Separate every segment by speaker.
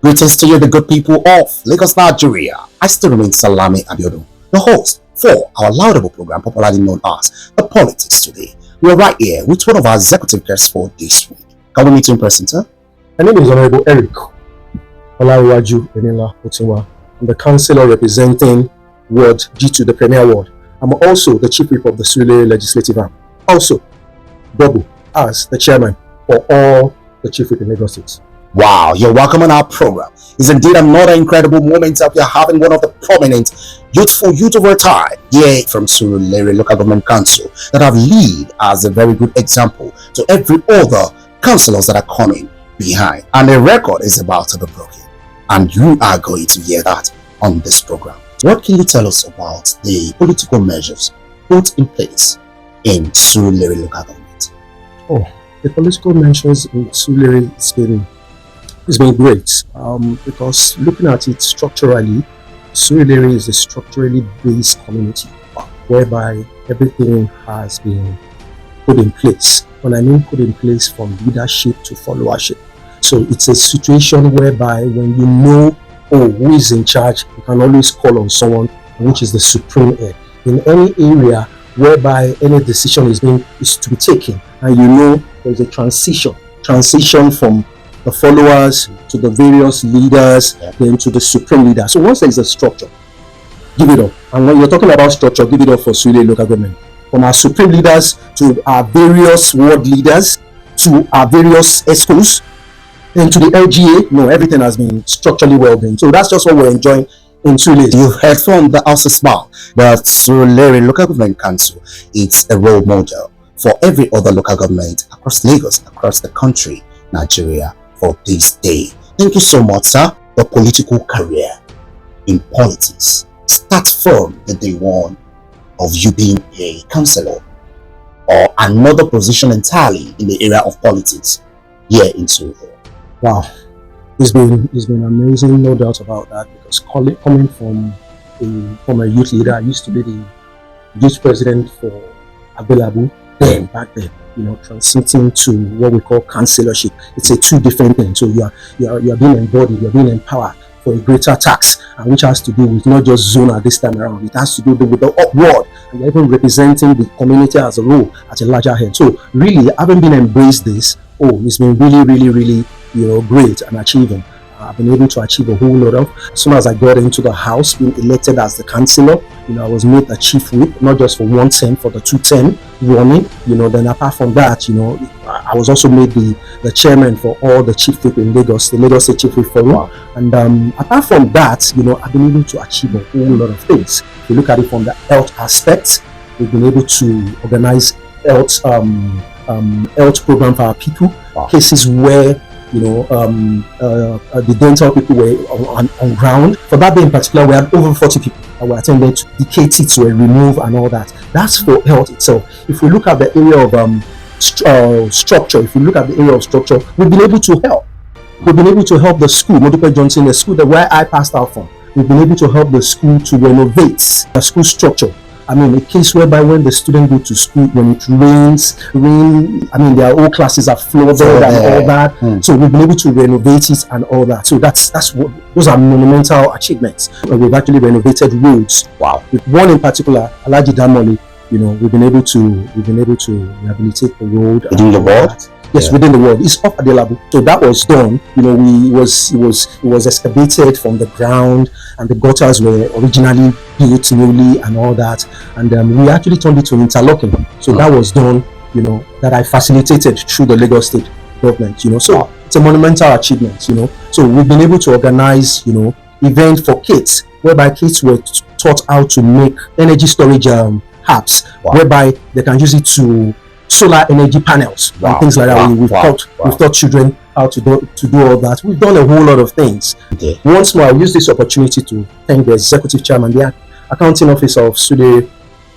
Speaker 1: Greetings to you, the good people of Lagos, Nigeria. I still remain Salami Abiodun, the host for our laudable program, popularly known as The Politics Today. We are right here with one of our executive guests for this week. Can we meet you in person, sir?
Speaker 2: My name is Honorable Eric Olanrewaju, Eninla, Otinwa. I'm the councillor representing Ward G2, the Premier Ward. I'm also the Chief Whip of the Surulere Legislative Arm. Also, double as the chairman for all the Chief Whip in Lagos State.
Speaker 1: Wow, you're welcome on our program. It's indeed another incredible moment that we are having one of the prominent youth of our time here from Surulere Local Government Council that have lead as a very good example to every other councillors that are coming behind. And the record is about to be broken. And you are going to hear that on this program. What can you tell us about the political measures put in place in Surulere Local Government?
Speaker 2: Oh, the political measures in Surulere it's been great because looking at it structurally, Surulere is a structurally based community whereby everything has been put in place. When I mean put in place, from leadership to followership. So it's a situation whereby when you know who is in charge, you can always call on someone which is the supreme head. In any area whereby any decision is to be taken, and you know there's a transition from the followers to the various leaders, then to the supreme leader. So once there is a structure, give it up. And when you're talking about structure, give it up for Surulere Local Government. From our supreme leaders to our various ward leaders to our various schools, and to the LGA, everything has been structurally well done. So that's just what we're enjoying in Surulere.
Speaker 1: You heard from the House's mouth that Surulere Local Government Council, it's a role model for every other local government across Lagos, across the country, Nigeria, for this day. Thank you so much, sir. Your political career in politics starts from the day one of you being a councillor or another position entirely in the area of politics here in Surulere.
Speaker 2: Wow, it's been amazing, no doubt about that. Because coming from a youth leader, I used to be the youth president for Available back then. Transiting to what we call councillorship. It's a two different things. So you are being embodied, you're being empowered for a greater task, and which has to do with not just zone at this time around. It has to do with the upward, and you're even representing the community as a whole at a larger head. So really, having been embraced this, it's been really great and achieving. I've been able to achieve a whole lot of. As soon as I got into the house, being elected as the councillor, I was made the chief whip, not just for 1 term, for the 2 term running. Then apart from that, I was also made the chairman for all the chief whip in Lagos, the Lagos State Chief Whip Forum. Wow. And apart from that, I've been able to achieve a whole lot of things. If you look at it from the health aspect, we've been able to organize health program for our people. Wow. Cases where the dental people were on ground. For that day in particular, we had over 40 people that were attended to. Decay teeth were removed and all that. That's for health itself. If we look at the area of structure, we've been able to help. We've been able to help the school, Modupe Johnson, the school where I passed out from. We've been able to help the school to renovate the school structure. A case whereby when the student go to school, when it rains, their whole classes are flooded and all that. So we've been able to renovate it and all that. So those are monumental achievements. We've actually renovated roads. Wow. With one in particular, Alaji Damoli, we've been able to rehabilitate the road.
Speaker 1: Within the ward?
Speaker 2: Yes, within the world. It's off at the level. So that was done. It was excavated from the ground, and the gutters were originally built newly and all that. And we actually turned it to interlocking. So that was done, that I facilitated through the Lagos State government, So it's a monumental achievement, So we've been able to organize, events for kids, whereby kids were taught how to make energy storage apps, whereby they can use it to solar energy panels and things like that. We've taught children how to do all that. We've done a whole lot of things. Okay. Once more, I use this opportunity to thank the executive chairman, the accounting office of Surulere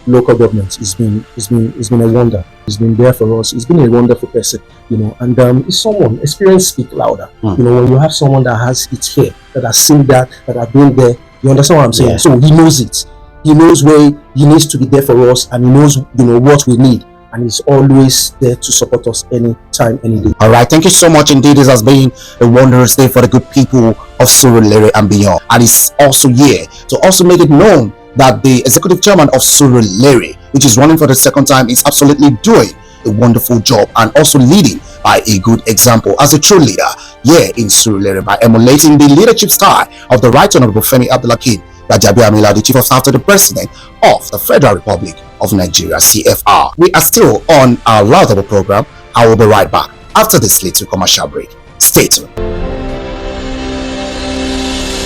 Speaker 2: Local Government. It's been a wonder. He's been there for us. He's been a wonderful person, and he's someone, experience speak louder. When you have someone that has it here, that has seen that have been there, you understand what I'm saying? So he knows it. He knows where he needs to be there for us, and he knows, what we need. and he's always there to support us anytime, any day.
Speaker 1: All right, thank you so much indeed. This has been a wondrous day for the good people of Surulere and beyond. And it's also here to also make it known that the executive chairman of Surulere, which is running for the second time, is absolutely doing a wonderful job and also leading by a good example as a true leader here in Surulere by emulating the leadership style of the Right Honorable Femi Abdulhakeem Gbajabiamila, the Chief of Staff to the President of the Federal Republic of Nigeria, CFR. We are still on our laudable program. I will be right back after this little commercial break. Stay tuned.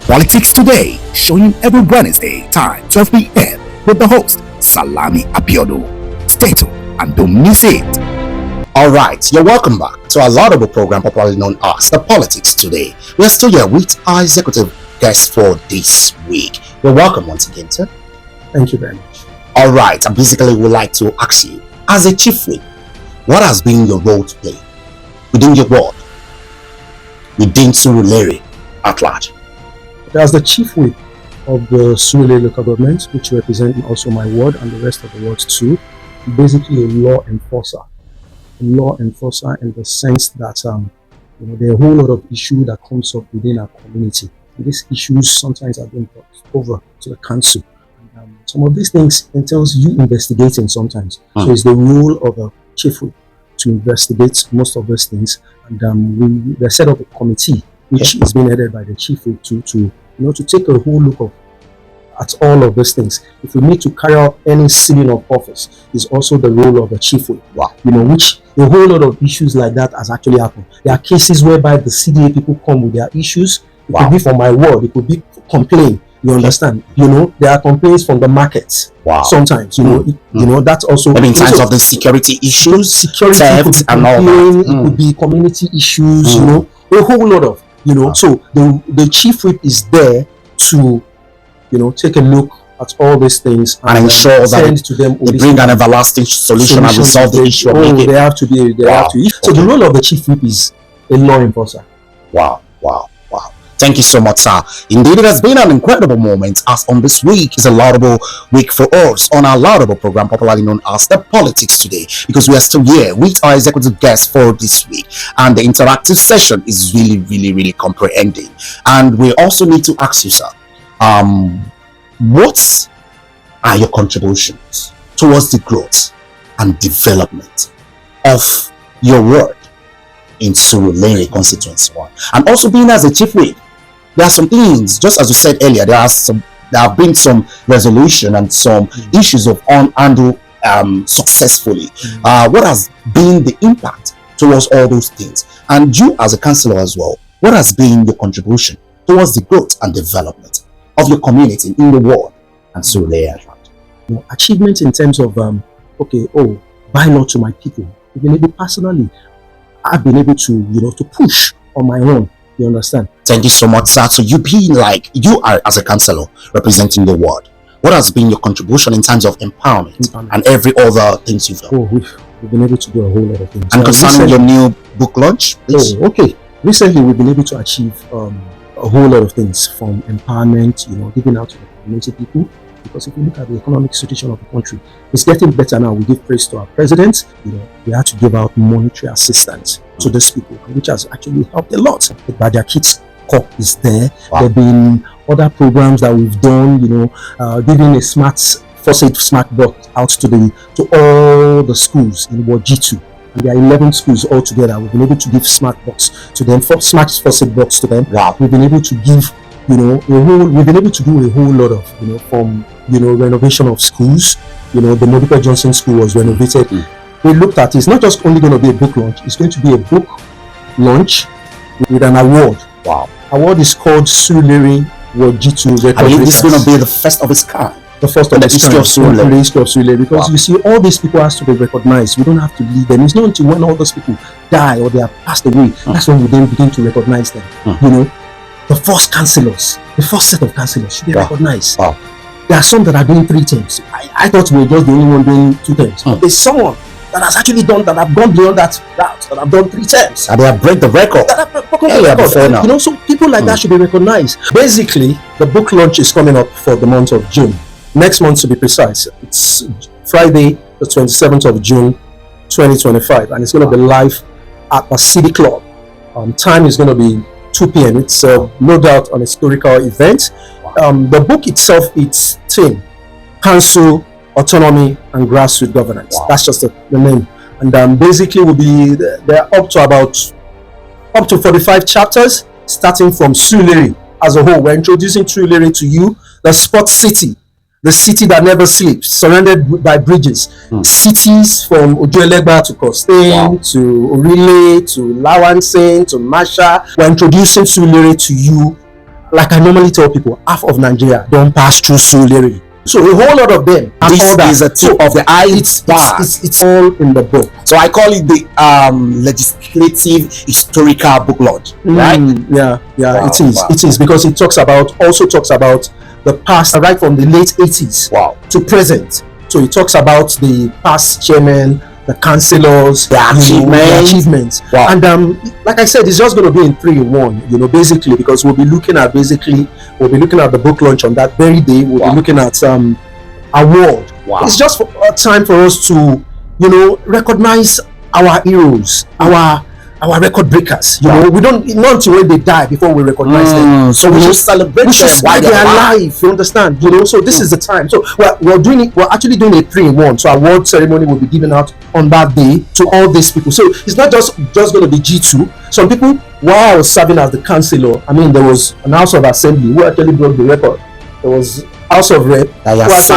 Speaker 1: Politics Today, showing every Wednesday, time 12 p.m. with the host, Salami Abiodun. Stay tuned and don't miss it. All right, you're welcome back to our laudable program popularly known as The Politics Today. We are still here with our executive guest for this week. You're welcome once again, sir.
Speaker 2: Thank you very much.
Speaker 1: All right, I basically would like to ask you, as a chief whip, what has been your role to play within your ward, within Surulere at large?
Speaker 2: As the chief whip of the Surulere local government, which represents also my ward and the rest of the wards too, basically a law enforcer. A law enforcer in the sense that there are a whole lot of issues that comes up within our community. And these issues sometimes are being brought over to the council. And, some of these things entails you investigating sometimes. So it's the role of a chief whip to investigate most of those things. And we set up a committee which is being headed by the chief whip to take a whole look at all of those things. If we need to carry out any sealing of office, is also the role of the chief whip.
Speaker 1: Wow.
Speaker 2: Which a whole lot of issues like that has actually happened. There are cases whereby the CDA people come with their issues. It could be from my ward, it could be complaint. You understand? There are complaints from the markets.
Speaker 1: Wow.
Speaker 2: Sometimes, that's also.
Speaker 1: I mean, in terms of the security issues,
Speaker 2: security
Speaker 1: theft, and all that.
Speaker 2: It could be community issues. A whole lot of. So the chief whip is there to, take a look at all these things
Speaker 1: and ensure that they bring an everlasting solution and resolve the issue.
Speaker 2: They have to be. So the role of the chief whip is a law enforcer.
Speaker 1: Wow. Thank you so much, sir. Indeed, it has been an incredible moment, as on this week is a laudable week for us on our laudable program, popularly known as The Politics Today, because we are still here with our executive guest for this week, and the interactive session is really, really, really comprehending. And we also need to ask you, sir, what are your contributions towards the growth and development of your ward in Surulere constituency 1? And also, being as a chief whip, there are some things, just as you said earlier, there have been some resolution and some issues of unhandled successfully. What has been the impact towards all those things? And you as a councillor as well, what has been your contribution towards the growth and development of your community in the ward and Surulere?
Speaker 2: Achievements in terms of bylaw to my people. We've been able personally, I've been able to to push on my own. You understand?
Speaker 1: Thank you so much, sir. So you are as a councillor representing the ward. What has been your contribution in terms of empowerment and every other things you've done?
Speaker 2: We've been able to do a whole lot of things.
Speaker 1: And concerning your new book launch, please.
Speaker 2: Recently, we've been able to achieve a whole lot of things, from empowerment, giving out to the community people. Because if you look at the economic situation of the country, it's getting better now. We give praise to our president. We had to give out monetary assistance to these people, which has actually helped a lot. The Badia Kids Corp is there. Wow. There have been other programs that we've done, giving a smart box out to all the schools in Ward G2. And there are 11 schools altogether. We've been able to give smart box to them, smart faucet box to them.
Speaker 1: Wow.
Speaker 2: We've been able to give we've been able to do a whole lot of, from, renovation of schools. The Modipe Johnson School was renovated. We looked at it's not just only going to be a book launch, it's going to be a book launch with an award.
Speaker 1: Wow.
Speaker 2: Award is called Surulere Ward G2.
Speaker 1: I believe this is going to be the first of its kind.
Speaker 2: The first of the history of Surulere. Because you see, all these people has to be recognized. We don't have to lead them. It's not until when all those people die or they have passed away, that's when we then begin to recognize them. The first councillors, the first set of councillors should be recognized.
Speaker 1: Wow.
Speaker 2: There are some that are doing 3 terms. I thought we were just the only one doing 2 terms. But there's someone that has actually done that, have gone beyond that route, that have done 3 terms.
Speaker 1: And they have break the record.
Speaker 2: That have broken the record. So people like that should be recognized. Basically, the book launch is coming up for the month of June. Next month, to be precise. It's Friday, the 27th of June, 2025, and it's going to be live at the City Club. Time is going to be 2 p.m. It's no doubt an historical event. The book itself, its theme, Council, Autonomy, and Grassroots Governance.
Speaker 1: Wow.
Speaker 2: That's just the name. And basically, will be there up to 45 chapters, starting from Surulere as a whole. We're introducing Surulere to you, the sports city, the city that never sleeps, surrounded by bridges. Cities from Ojuelegba to Costain to Orile to Lawansen to Masha. We're introducing Surulere to you. Like I normally tell people, half of Nigeria don't pass through Surulere. So a whole lot of them.
Speaker 1: This is a tip of the iceberg.
Speaker 2: It's all in the book.
Speaker 1: So I call it the legislative historical book launch, right?
Speaker 2: Yeah.
Speaker 1: Wow,
Speaker 2: It is because it also talks about the past, right from the late 80s to present. So it talks about the past chairmen, the councillors,
Speaker 1: the
Speaker 2: achievements. Wow. And like I said, it's just going to be in 3 in 1, basically, because we'll be looking at the book launch on that very day. We'll be looking at award. It's just a time for us to, recognize our heroes, our record breakers. We don't, not until when they die before we recognize them.
Speaker 1: So we should celebrate them while
Speaker 2: they're alive. You understand? So this is the time. So we're actually doing a 3 in 1. So award ceremony will be given out on that day to all these people. So it's not just going to be G2. Some people, while I was serving as the councillor, there was an House of Assembly who actually broke the record. There was House of Rep there's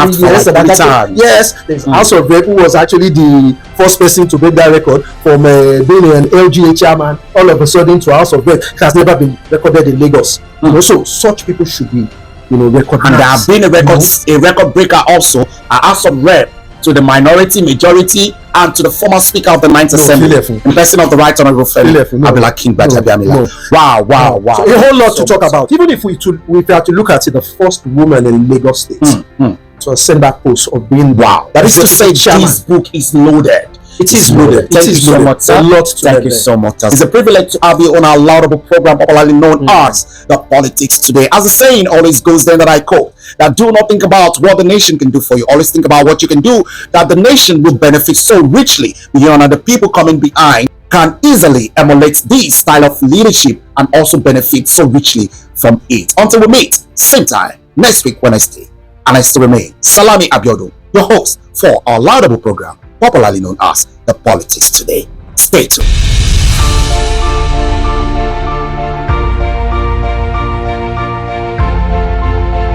Speaker 2: House of Rep who was actually the first person to break that record from being an LGA chairman all of a sudden to House of Rep. It has never been recorded in Lagos. So such people should be recognized.
Speaker 1: And there have been a record breaker also, a House of Rep to the minority, majority, and to the former Speaker of the Ninth Assembly, in person of the Right Honourable Abdullah King Bajabiamila. Wow.
Speaker 2: So a whole lot to talk about. Even if we have to look at it, the first woman in Lagos State to ascend that post of being
Speaker 1: that is to say, this book is loaded.
Speaker 2: It is loaded.
Speaker 1: Thank you so much, sir. Thank you so much. It's a privilege to have you on our laudable program, popularly known as The Politics Today. As the saying always goes, then that I quote, that do not think about what the nation can do for you. Always think about what you can do, that the nation will benefit so richly beyond, and the people coming behind can easily emulate this style of leadership and also benefit so richly from it. Until we meet, same time, next week Wednesday. And I still remain Salami Abiodun, your host for our laudable program, popularly known as The Politics Today. Stay tuned.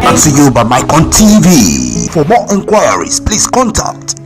Speaker 1: Brought to you by Mike on TV. For more inquiries, please contact